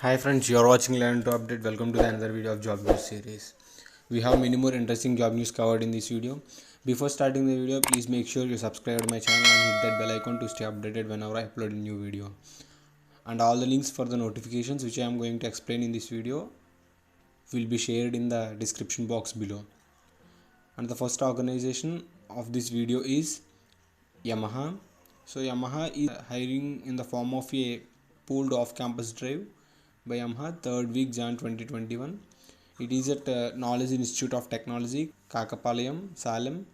Hi friends, you are watching Learn to Update. Welcome to another video of Job News series. We have many more interesting job news covered in this video. Before starting the video, please make sure you subscribe to my channel and hit that bell icon to stay updated whenever I upload a new video. And all the links for the notifications which I am going to explain in this video will be shared in the description box below. And the first organization of this video is Yamaha. So Yamaha is hiring in the form of a pooled off-campus drive by Yamaha, 3rd week Jan 2021. It is at Knowledge Institute of Technology, Kakapalayam, Salem.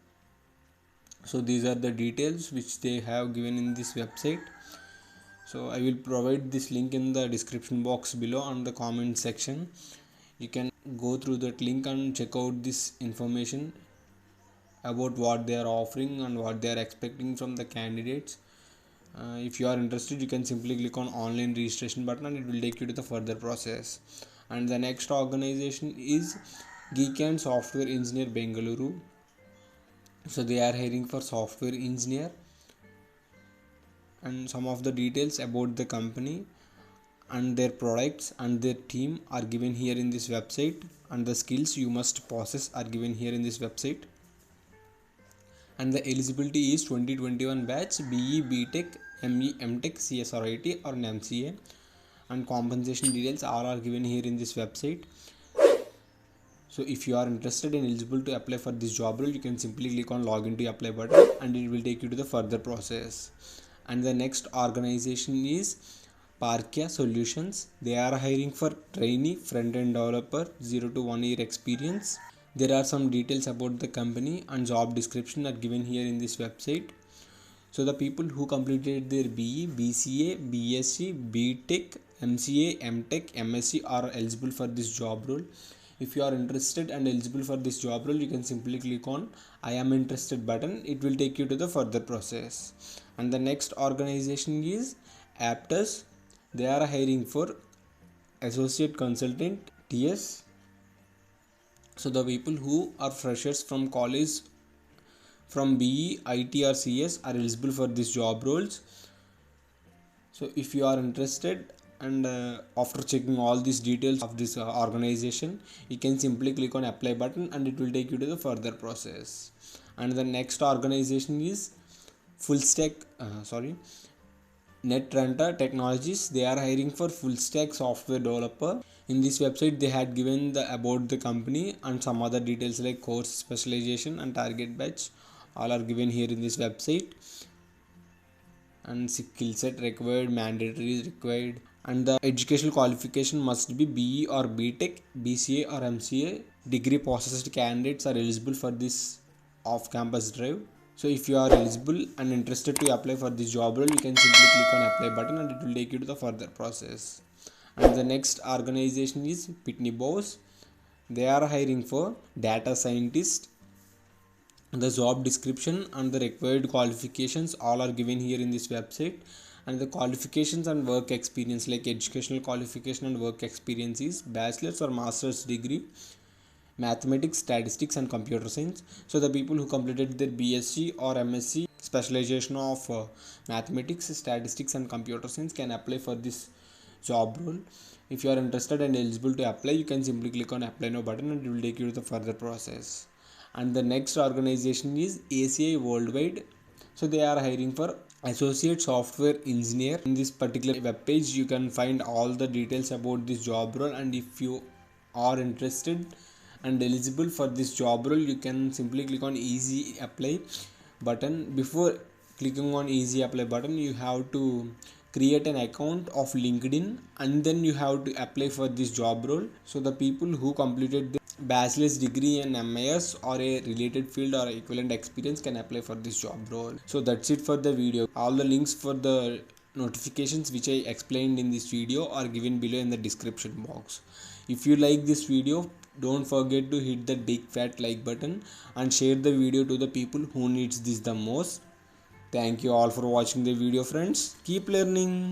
So these are the details which they have given in this website. So I will provide this link in the description box below and the comment section. You can go through that link and check out this information about what they are offering and what they are expecting from the candidates. If you are interested, you can simply click on online registration button and it will take you to the further process. And the next organization is Geek and Software Engineer Bengaluru. So they are hiring for software engineer, and some of the details about the company and their products and their team are given here in this website, and the skills you must possess are given here in this website. And the eligibility is 2021 batch, BE, BTech, ME, MTech, CSRIT or an MCA, and compensation details all are given here in this website. So if you are interested and eligible to apply for this job role, you can simply click on login to apply button and it will take you to the further process. And the next organization is Parkia Solutions. They are hiring for trainee front-end developer, 0 to 1 year experience. There are some details about the company and job description are given here in this website. So the people who completed their BE, BCA, BSc, BTech, MCA, MTech, MSc are eligible for this job role. If you are interested and eligible for this job role, you can simply click on I am interested button. It will take you to the further process. And the next organization is Aptus. They are hiring for associate consultant, TS. So the people who are freshers from college from BE, IT or CS are eligible for these job roles. So if you are interested and after checking all these details of this organization, you can simply click on apply button and it will take you to the further process. And the next organization is Netrunner Technologies. They are hiring for full stack software developer. In this website they had given about the company and some other details like course specialization and target batch all are given here in this website. And skill set required, mandatory is required, and the educational qualification must be BE or BTech, BCA or MCA. Degree possessed candidates are eligible for this off-campus drive. So if you are eligible and interested to apply for this job role, you can simply click on apply button and it will take you to the further process. And the next organization is Pitney Bowes. They are hiring for data scientist. The job description and the required qualifications all are given here in this website. And the qualifications and work experience, like educational qualification and work experience, is bachelor's or master's degree, mathematics, statistics and computer science. So the people who completed their BSc or MSc specialization of mathematics, statistics and computer science can apply for this job role. If you are interested and eligible to apply, you can simply click on apply now button and it will take you to the further process. And the next organization is ACI Worldwide. So they are hiring for associate software engineer. In this particular web page you can find all the details about this job role, and if you are interested and eligible for this job role, you can simply click on easy apply button. Before clicking on easy apply button, you have to create an account of LinkedIn and then you have to apply for this job role. So the people who completed the bachelor's degree in MIS or a related field or equivalent experience can apply for this job role. So that's it for the video. All the links for the notifications which I explained in this video are given below in the description box. If you like this video, don't forget to hit the big fat like button and share the video to the people who needs this the most. Thank you all for watching the video, friends. Keep learning.